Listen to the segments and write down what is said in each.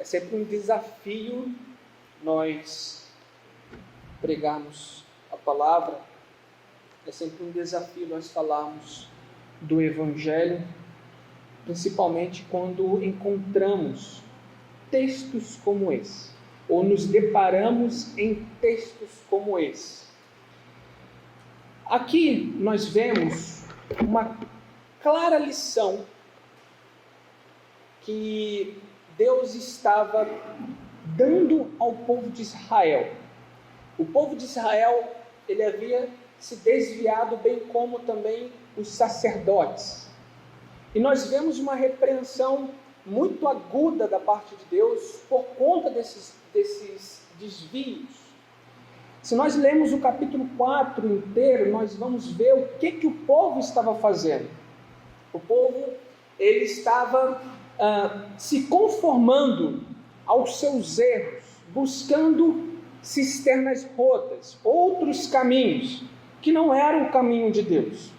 sempre um desafio nós pregarmos a palavra, é sempre um desafio nós falarmos do Evangelho, principalmente quando encontramos textos como esse, ou nos deparamos em textos como esse. Aqui nós vemos uma clara lição que Deus estava dando ao povo de Israel. O povo de Israel, ele havia se desviado, bem como também os sacerdotes. E nós vemos uma repreensão muito aguda da parte de Deus por conta desses desvios. Se nós lermos o capítulo 4 inteiro, nós vamos ver o que o povo estava fazendo. O povo, ele estava se conformando aos seus erros, buscando cisternas rotas, outros caminhos, que não eram o caminho de Deus.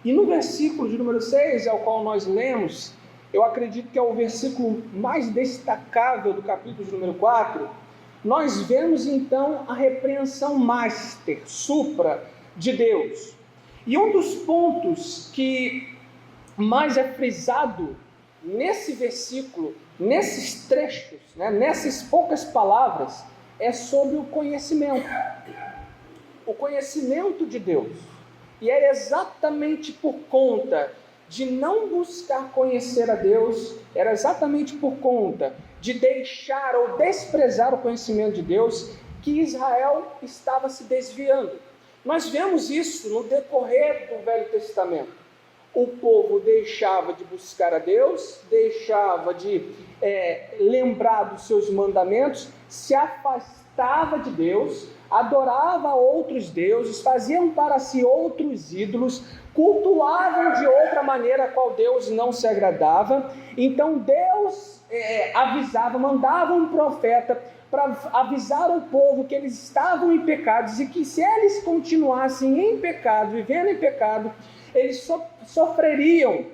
E no versículo de número 6, ao qual nós lemos, eu acredito que é o versículo mais destacável do capítulo de número 4, nós vemos então a repreensão master, supra, de Deus. E um dos pontos que mais é frisado nesse versículo, nesses trechos, nessas poucas palavras, é sobre o conhecimento de Deus. E é exatamente por conta de não buscar conhecer a Deus, era exatamente por conta de deixar ou desprezar o conhecimento de Deus, que Israel estava se desviando. Nós vemos isso no decorrer do Velho Testamento. O povo deixava de buscar a Deus, deixava de lembrar dos seus mandamentos, se afastava de Deus, adorava outros deuses, faziam para si outros ídolos, cultuavam de outra maneira a qual Deus não se agradava. Então Deus avisava, mandava um profeta para avisar o povo que eles estavam em pecados e que se eles continuassem em pecado, vivendo em pecado, eles sofreriam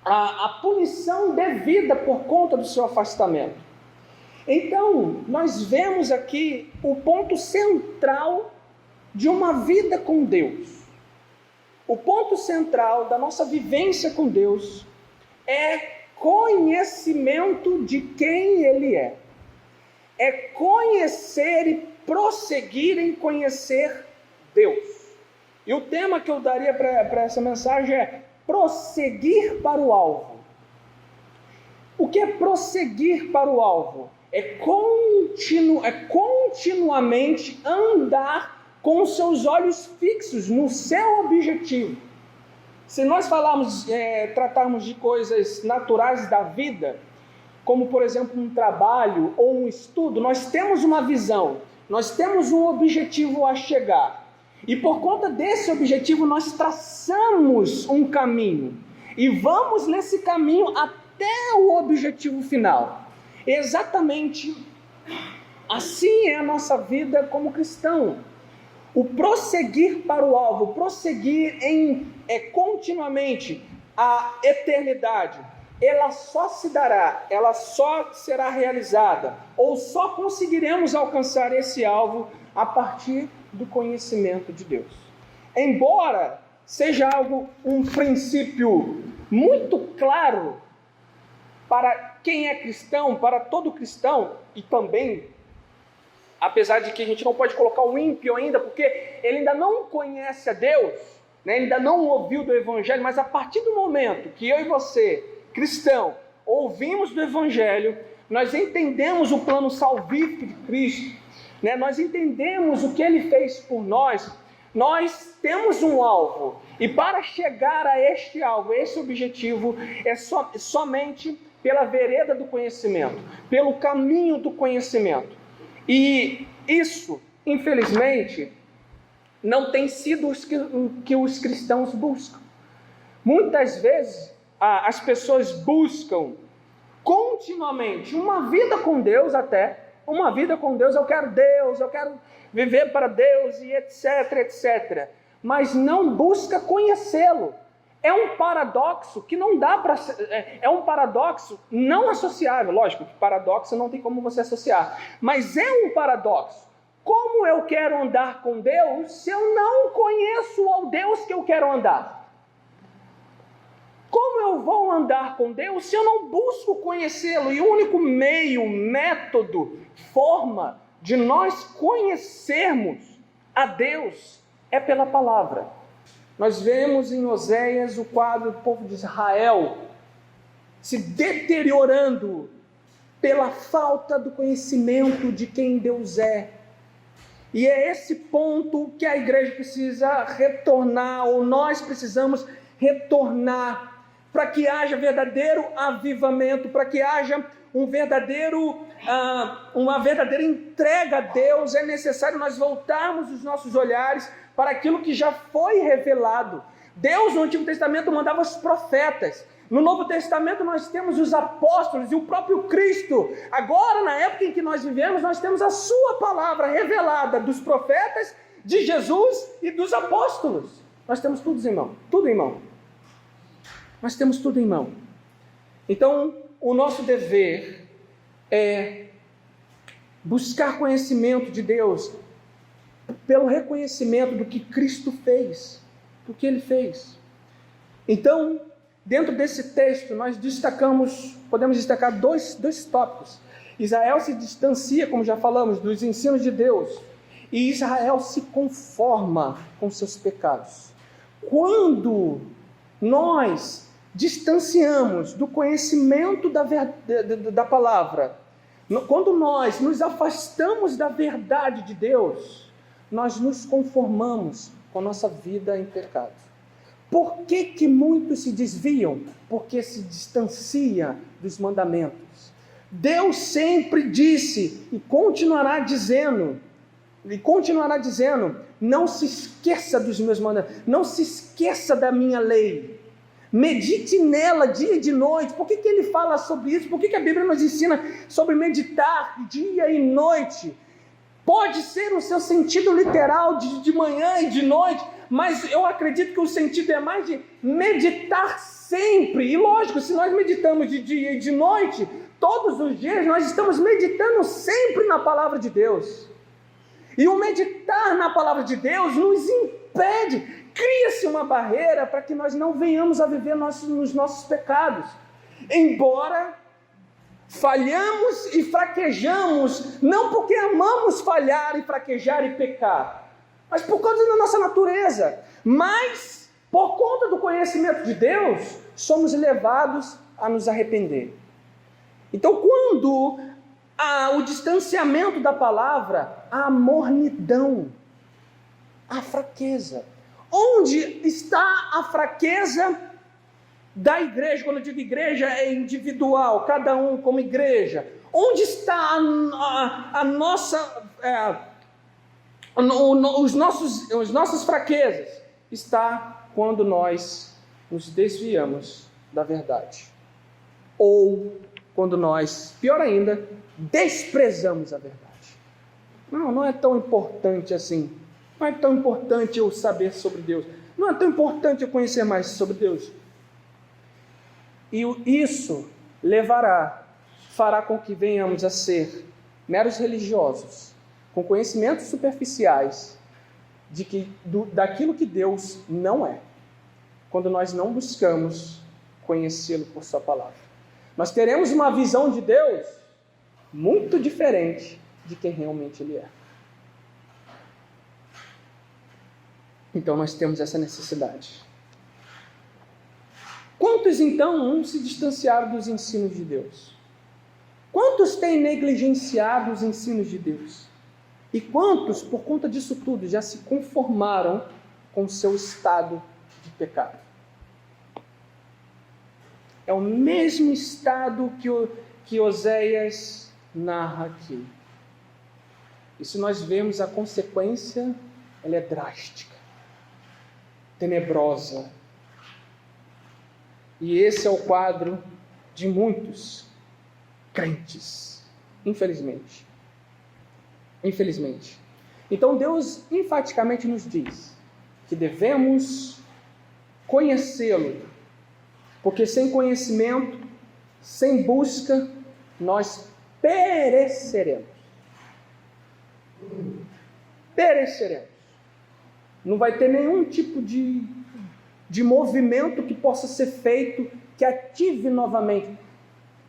a punição devida por conta do seu afastamento. Então, nós vemos aqui o ponto central de uma vida com Deus. O ponto central da nossa vivência com Deus é conhecimento de quem Ele é. É conhecer e prosseguir em conhecer Deus. E o tema que eu daria para essa mensagem é prosseguir para o alvo. O que é prosseguir para o alvo? É continuamente andar com os seus olhos fixos no seu objetivo. Se nós tratarmos de coisas naturais da vida, como por exemplo um trabalho ou um estudo, nós temos uma visão, nós temos um objetivo a chegar. E por conta desse objetivo nós traçamos um caminho e vamos nesse caminho até o objetivo final. Exatamente assim é a nossa vida como cristão. O prosseguir para o alvo, prosseguir continuamente a eternidade, ela só se dará, ela só será realizada, ou só conseguiremos alcançar esse alvo a partir do conhecimento de Deus. Embora seja um princípio muito claro para quem é cristão, para todo cristão, e também, apesar de que a gente não pode colocar o ímpio ainda, porque ele ainda não conhece a Deus, ele ainda não ouviu do Evangelho, mas a partir do momento que eu e você, cristão, ouvimos do Evangelho, nós entendemos o plano salvífico de Cristo, nós entendemos o que Ele fez por nós, nós temos um alvo, e para chegar a este alvo, esse objetivo, é somente pela vereda do conhecimento, pelo caminho do conhecimento. E isso, infelizmente, não tem sido o que os cristãos buscam. Muitas vezes, as pessoas buscam continuamente uma vida com Deus uma vida com Deus, eu quero viver para Deus e etc, etc. Mas não busca conhecê-lo. É um paradoxo que não dá para... É um paradoxo não associável. Lógico que paradoxo não tem como você associar. Mas é um paradoxo. Como eu quero andar com Deus se eu não conheço ao Deus que eu quero andar? Como eu vou andar com Deus se eu não busco conhecê-lo? E o único meio, método, forma de nós conhecermos a Deus é pela palavra. Nós vemos em Oséias o quadro do povo de Israel se deteriorando pela falta do conhecimento de quem Deus é. E é esse ponto que a igreja precisa retornar, ou nós precisamos retornar, para que haja verdadeiro avivamento, para que haja uma verdadeira entrega a Deus. É necessário nós voltarmos os nossos olhares para aquilo que já foi revelado. Deus no Antigo Testamento mandava os profetas. No Novo Testamento nós temos os apóstolos e o próprio Cristo. Agora, na época em que nós vivemos, nós temos a sua palavra revelada dos profetas, de Jesus e dos apóstolos. Nós temos tudo em mão. Tudo em mão. Nós temos tudo em mão. Então, o nosso dever é buscar conhecimento de Deus pelo reconhecimento do que Cristo fez, do que Ele fez. Então, dentro desse texto, nós podemos destacar dois tópicos. Israel se distancia, como já falamos, dos ensinos de Deus, e Israel se conforma com seus pecados. Quando nós distanciamos do conhecimento da palavra, quando nós nos afastamos da verdade de Deus, nós nos conformamos com a nossa vida em pecado. Por que muitos se desviam? Porque se distancia dos mandamentos. Deus sempre disse e continuará dizendo, não se esqueça dos meus mandamentos, não se esqueça da minha lei. Medite nela dia e de noite. Por que ele fala sobre isso? Por que a Bíblia nos ensina sobre meditar dia e noite? Pode ser o seu sentido literal de manhã e de noite, mas eu acredito que o sentido é mais de meditar sempre. E lógico, se nós meditamos de dia e de noite, todos os dias nós estamos meditando sempre na palavra de Deus. E o meditar na palavra de Deus nos impede, cria-se uma barreira para que nós não venhamos a viver nos nossos pecados. Embora falhamos e fraquejamos, não porque amamos falhar e fraquejar e pecar, mas por causa da nossa natureza. Mas, por conta do conhecimento de Deus, somos levados a nos arrepender. Então, quando há o distanciamento da palavra, há a mornidão, a fraqueza. Onde está a fraqueza da igreja? Quando eu digo igreja, é individual, cada um como igreja. Onde está a nossa, os nossos fraquezas? Está quando nós nos desviamos da verdade. Ou quando nós, pior ainda, desprezamos a verdade. Não é tão importante assim. Não é tão importante eu saber sobre Deus. Não é tão importante eu conhecer mais sobre Deus. E isso fará com que venhamos a ser meros religiosos, com conhecimentos superficiais daquilo que Deus não é, quando nós não buscamos conhecê-lo por sua palavra. Nós teremos uma visão de Deus muito diferente de quem realmente Ele é. Então nós temos essa necessidade. Quantos então se distanciaram dos ensinos de Deus? Quantos têm negligenciado os ensinos de Deus? E quantos, por conta disso tudo, já se conformaram com o seu estado de pecado? É o mesmo estado que Oséias narra aqui. E se nós vemos a consequência, ela é drástica, tenebrosa. E esse é o quadro de muitos crentes, infelizmente. Então Deus enfaticamente nos diz que devemos conhecê-lo, porque sem conhecimento, sem busca, nós pereceremos. Pereceremos. Não vai ter nenhum tipo de movimento que possa ser feito, que ative novamente,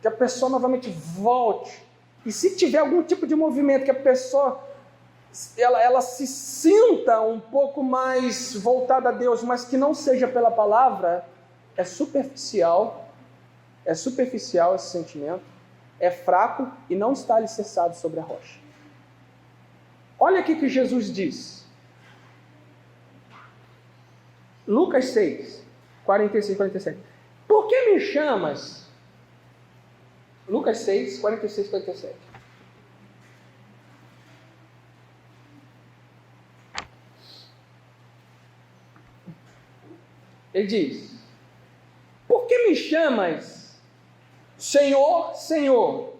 que a pessoa novamente volte. E se tiver algum tipo de movimento que a pessoa ela se sinta um pouco mais voltada a Deus, mas que não seja pela palavra, é superficial esse sentimento, é fraco e não está alicerçado sobre a rocha. Olha aqui que Jesus diz. Lucas 6, 46 e 47. Por que me chamas? Lucas 6, 46 e 47. Ele diz: por que me chamas Senhor, Senhor,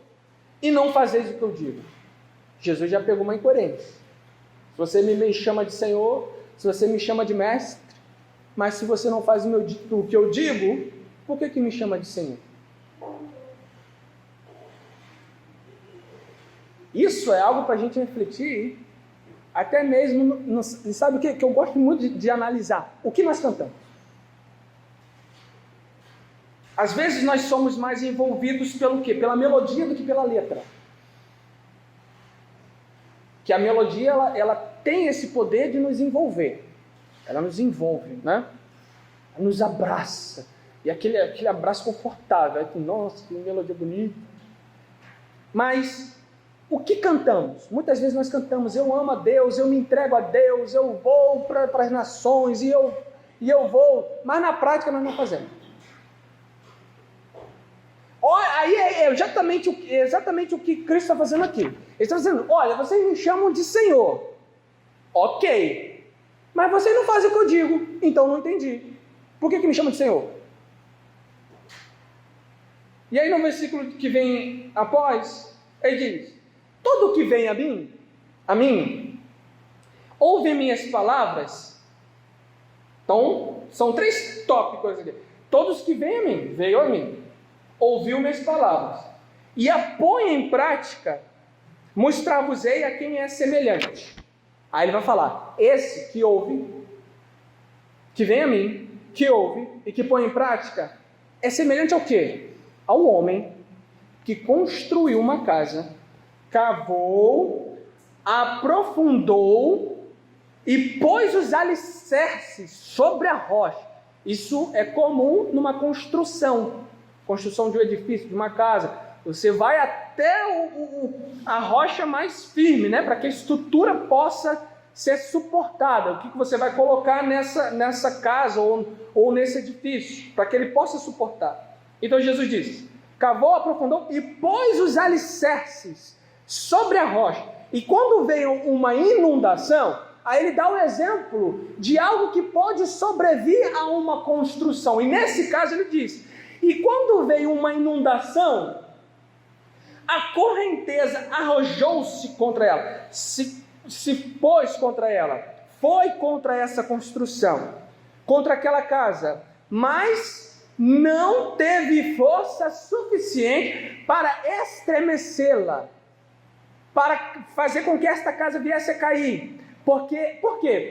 e não fazeis o que eu digo? Jesus já pegou uma incoerência. Se você me chama de Senhor, se você me chama de mestre, mas se você não faz o que eu digo, por que me chama de Senhor? Isso é algo para a gente refletir, até mesmo, sabe o que eu gosto muito de analisar? O que nós cantamos. Às vezes nós somos mais envolvidos pelo quê? Pela melodia do que pela letra. Que a melodia, ela tem esse poder de nos envolver. Ela nos envolve, né? Ela nos abraça. E aquele abraço confortável. Nossa, que melodia bonita. Mas o que cantamos? Muitas vezes nós cantamos: eu amo a Deus, eu me entrego a Deus, eu vou para as nações, e eu vou. Mas na prática nós não fazemos. Aí é exatamente o que Cristo está fazendo aqui. Ele está dizendo: olha, vocês me chamam de Senhor. Ok. Mas vocês não fazem o que eu digo. Então não entendi. Por que me chamam de Senhor? E aí no versículo que vem após, ele diz: todo que vem a mim, ouve minhas palavras. Então, são 3 tópicos aqui. Todos que vêm a mim, veio a mim, ouviu minhas palavras, e a põe em prática, mostrar-vos-ei a quem é semelhante. Aí ele vai falar: esse que ouve, que vem a mim, que ouve e que põe em prática, é semelhante ao quê? Ao homem que construiu uma casa, cavou, aprofundou e pôs os alicerces sobre a rocha. Isso é comum numa construção de um edifício, de uma casa. Você vai até a rocha mais firme, né, para que a estrutura possa ser suportada. O que você vai colocar nessa casa ou nesse edifício, para que ele possa suportar. Então Jesus diz: cavou, aprofundou e pôs os alicerces sobre a rocha. E quando veio uma inundação, aí ele dá o exemplo de algo que pode sobrevir a uma construção. E nesse caso ele diz: e quando veio uma inundação, a correnteza arrojou-se contra ela, se pôs contra ela, foi contra essa construção, contra aquela casa, mas não teve força suficiente para estremecê-la, para fazer com que esta casa viesse a cair. Por quê?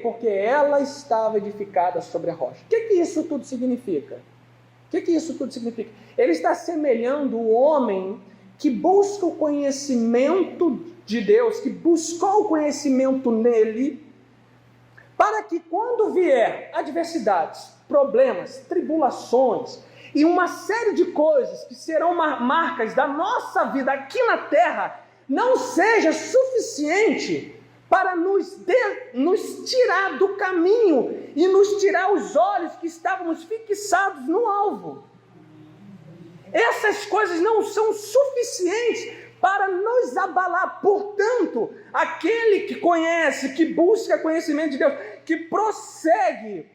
Porque ela estava edificada sobre a rocha. O que isso tudo significa? O que isso tudo significa? Ele está assemelhando o homem que busca o conhecimento de Deus, que buscou o conhecimento nele, para que quando vier adversidades, problemas, tribulações e uma série de coisas que serão marcas da nossa vida aqui na terra, não seja suficiente para nos tirar do caminho e nos tirar os olhos que estávamos fixados no alvo. Essas coisas não são suficientes para nos abalar. Portanto, aquele que conhece, que busca conhecimento de Deus, que prossegue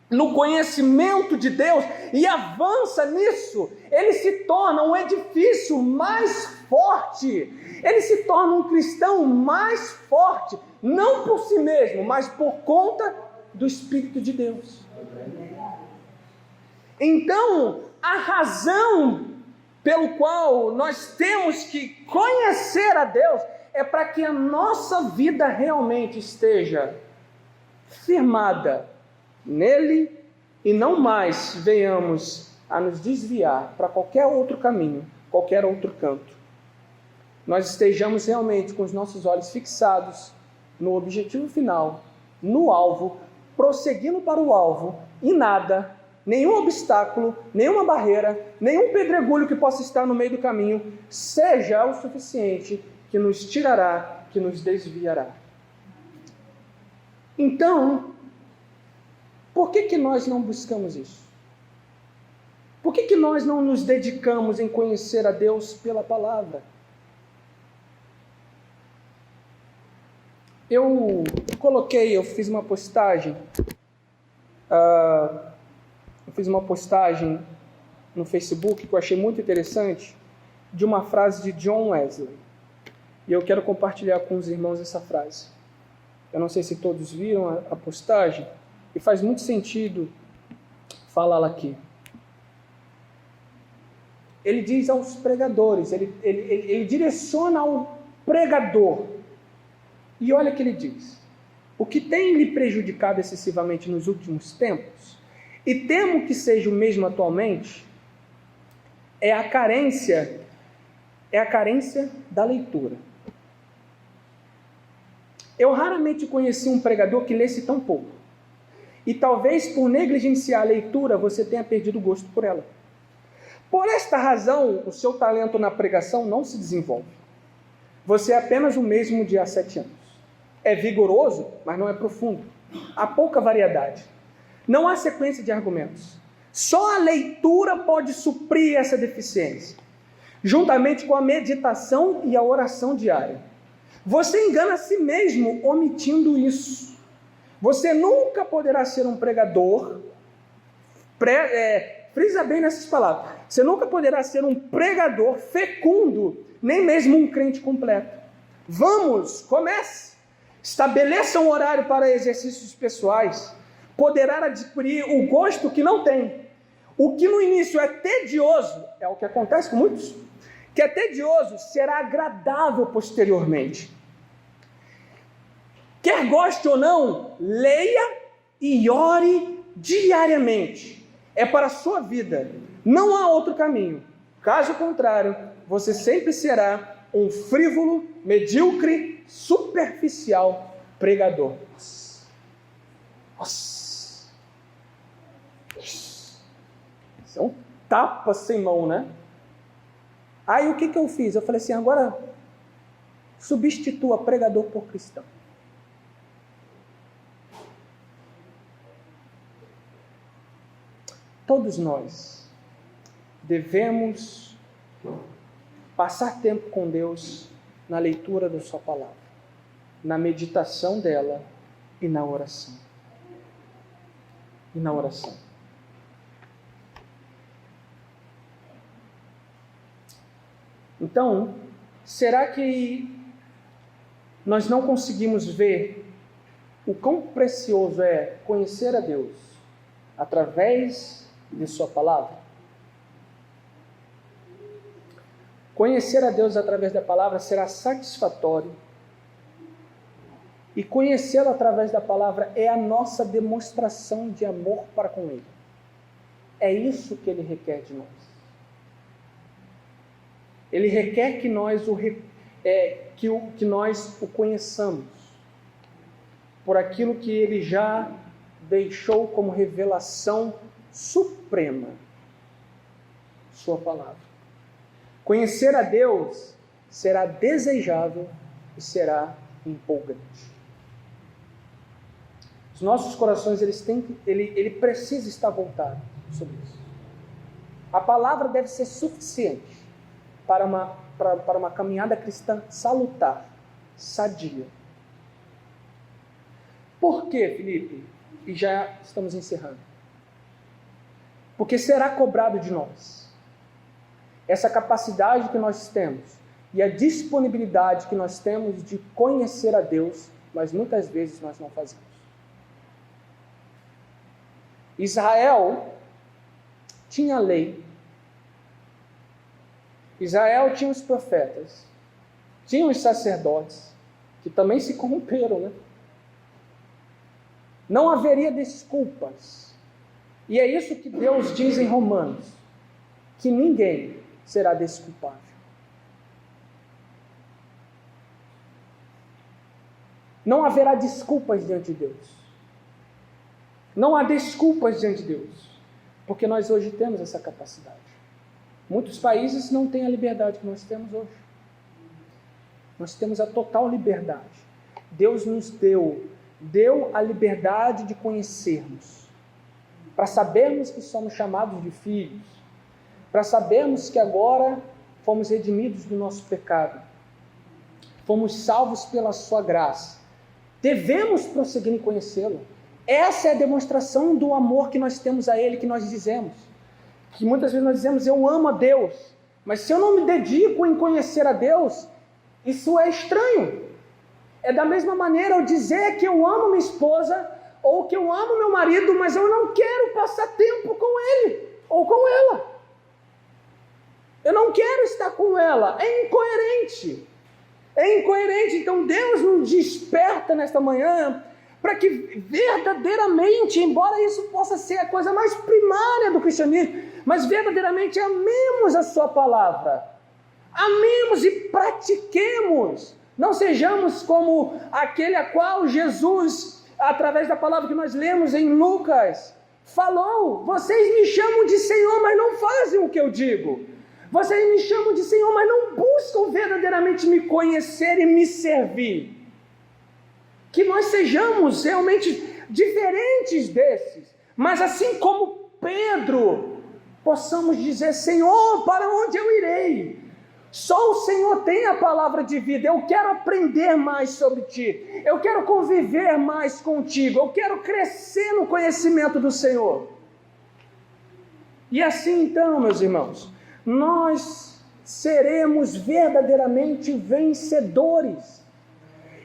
no conhecimento de Deus e avança nisso, ele se torna um edifício mais forte. Ele se torna um cristão mais forte, não por si mesmo, mas por conta do Espírito de Deus. Então, a razão pelo qual nós temos que conhecer a Deus é para que a nossa vida realmente esteja firmada nele e não mais venhamos a nos desviar para qualquer outro caminho, qualquer outro canto. Nós estejamos realmente com os nossos olhos fixados no objetivo final, no alvo, prosseguindo para o alvo, e nada, nenhum obstáculo, nenhuma barreira, nenhum pedregulho que possa estar no meio do caminho, seja o suficiente que nos tirará, que nos desviará. Então, por que nós não buscamos isso? Por que nós não nos dedicamos em conhecer a Deus pela palavra? Eu fiz uma postagem no Facebook que eu achei muito interessante, de uma frase de John Wesley. E eu quero compartilhar com os irmãos essa frase. Eu não sei se todos viram a postagem, e faz muito sentido falá-la aqui. Ele diz aos pregadores, ele direciona ao pregador. E olha o que ele diz: o que tem lhe prejudicado excessivamente nos últimos tempos, e temo que seja o mesmo atualmente, é a carência da leitura. Eu raramente conheci um pregador que lesse tão pouco. E talvez por negligenciar a leitura você tenha perdido o gosto por ela. Por esta razão, o seu talento na pregação não se desenvolve. Você é apenas o mesmo de há 7 anos. É vigoroso, mas não é profundo. Há pouca variedade. Não há sequência de argumentos. Só a leitura pode suprir essa deficiência, juntamente com a meditação e a oração diária. Você engana a si mesmo omitindo isso. Você nunca poderá ser um pregador, frisa bem nessas palavras, você nunca poderá ser um pregador fecundo, nem mesmo um crente completo. Vamos, comece. Estabeleça um horário para exercícios pessoais. Poderá adquirir o gosto que não tem. O que no início é tedioso, é o que acontece com muitos, que é tedioso, será agradável posteriormente. Quer goste ou não, leia e ore diariamente. É para a sua vida. Não há outro caminho. Caso contrário, você sempre será um frívolo, medíocre, superficial pregador. Nossa. Isso é um tapa sem mão, né? Aí o que eu fiz? Eu falei assim, agora substitua pregador por cristão. Todos nós devemos passar tempo com Deus na leitura da sua palavra, na meditação dela e na oração. Então, será que nós não conseguimos ver o quão precioso é conhecer a Deus através de sua palavra? Conhecer a Deus através da palavra será satisfatório, e conhecê-lo através da palavra é a nossa demonstração de amor para com Ele. É isso que Ele requer de nós. Ele requer que nós o conheçamos por aquilo que Ele já deixou como revelação suprema, sua palavra. Conhecer a Deus será desejável e será empolgante. Os nossos corações, ele precisa estar voltado sobre isso. A palavra deve ser suficiente para uma caminhada cristã salutar, sadia. Por quê, Felipe? E já estamos encerrando. Porque será cobrado de nós essa capacidade que nós temos e a disponibilidade que nós temos de conhecer a Deus, mas muitas vezes nós não fazemos. Israel tinha a lei. Israel tinha os profetas. Tinha os sacerdotes, que também se corromperam, né? Não haveria desculpas. E é isso que Deus diz em Romanos, que ninguém será desculpável. Não haverá desculpas diante de Deus. Não há desculpas diante de Deus, porque nós hoje temos essa capacidade. Muitos países não têm a liberdade que nós temos hoje. Nós temos a total liberdade. Deus nos deu a liberdade de conhecermos, para sabermos que somos chamados de filhos, para sabermos que agora fomos redimidos do nosso pecado, fomos salvos pela sua graça. Devemos prosseguir em conhecê-lo. Essa é a demonstração do amor que nós temos a Ele, que nós dizemos. Que muitas vezes nós dizemos, eu amo a Deus, mas se eu não me dedico em conhecer a Deus, isso é estranho. É da mesma maneira eu dizer que eu amo minha esposa, ou que eu amo meu marido, mas eu não quero passar tempo com ele, ou com ela. Eu não quero estar com ela. É incoerente. É incoerente. Então Deus nos desperta nesta manhã para que verdadeiramente, embora isso possa ser a coisa mais primária do cristianismo, mas verdadeiramente amemos a sua palavra. Amemos e pratiquemos. Não sejamos como aquele a qual Jesus, através da palavra que nós lemos em Lucas, falou: vocês me chamam de Senhor, mas não fazem o que eu digo. Vocês me chamam de Senhor, mas não buscam verdadeiramente me conhecer e me servir. Que nós sejamos realmente diferentes desses, mas assim como Pedro, possamos dizer: Senhor, para onde eu irei? Só o Senhor tem a palavra de vida. Eu quero aprender mais sobre Ti. Eu quero conviver mais contigo. Eu quero crescer no conhecimento do Senhor. E assim então, meus irmãos, nós seremos verdadeiramente vencedores.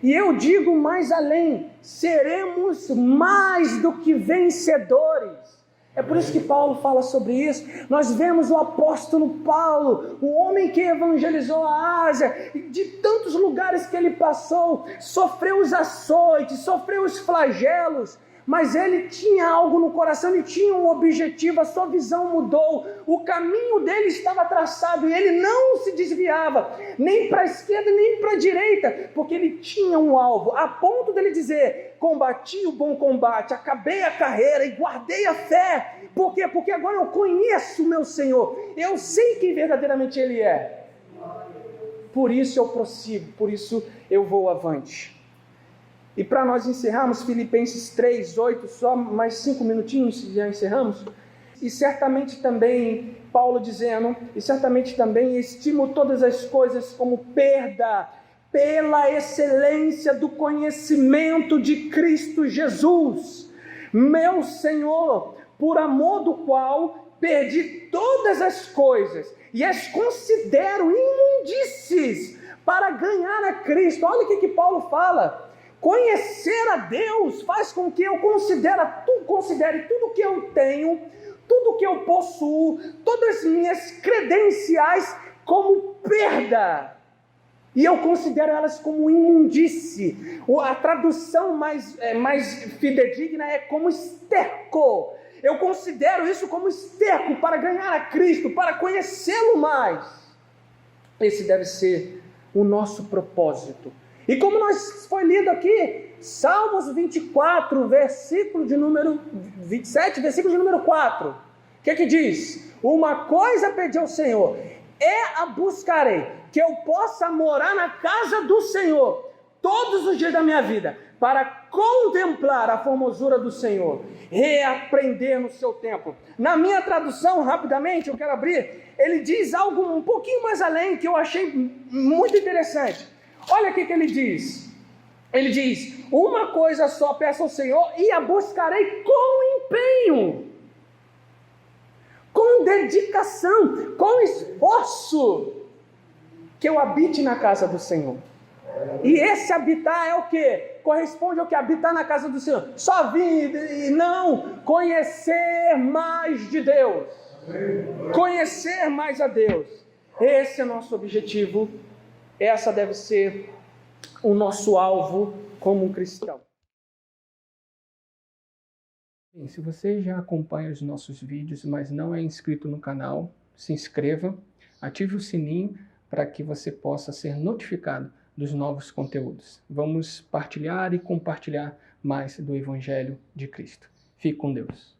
E eu digo mais além, seremos mais do que vencedores. É por isso que Paulo fala sobre isso. Nós vemos o apóstolo Paulo, o homem que evangelizou a Ásia, de tantos lugares que ele passou, sofreu os açoites, sofreu os flagelos, mas ele tinha algo no coração, ele tinha um objetivo, a sua visão mudou, o caminho dele estava traçado e ele não se desviava, nem para a esquerda nem para a direita, porque ele tinha um alvo, a ponto dele dizer: combati o bom combate, acabei a carreira e guardei a fé. Por quê? Porque agora eu conheço o meu Senhor, eu sei quem verdadeiramente Ele é. Por isso eu prossigo, por isso eu vou avante. E para nós encerrarmos, Filipenses 3:8, só mais 5 minutinhos e já encerramos. E certamente também, Paulo dizendo, e certamente também estimo todas as coisas como perda, pela excelência do conhecimento de Cristo Jesus, meu Senhor, por amor do qual perdi todas as coisas e as considero imundícies para ganhar a Cristo. Olha o que Paulo fala. Conhecer a Deus faz com que eu considere tudo que eu tenho, tudo que eu possuo, todas as minhas credenciais como perda. E eu considero elas como imundície. A tradução mais fidedigna é como esterco. Eu considero isso como esterco para ganhar a Cristo, para conhecê-lo mais. Esse deve ser o nosso propósito. E como foi lido aqui, Salmos 24, versículo de número 27, versículo de número 4. O que diz? Uma coisa pedi ao Senhor, a buscarei, que eu possa morar na casa do Senhor todos os dias da minha vida, para contemplar a formosura do Senhor, reaprender no seu templo. Na minha tradução, rapidamente, eu quero abrir, ele diz algo um pouquinho mais além, que eu achei muito interessante. Olha o que ele diz. Ele diz: uma coisa só peço ao Senhor e a buscarei com empenho, com dedicação, com esforço, que eu habite na casa do Senhor. E esse habitar é o que? Corresponde ao que? Habitar na casa do Senhor. Só vir e não conhecer mais de Deus. Conhecer mais a Deus. Esse é o nosso objetivo. Essa deve ser o nosso alvo como um cristão. Bem, se você já acompanha os nossos vídeos, mas não é inscrito no canal, se inscreva, ative o sininho para que você possa ser notificado dos novos conteúdos. Vamos partilhar e compartilhar mais do Evangelho de Cristo. Fique com Deus.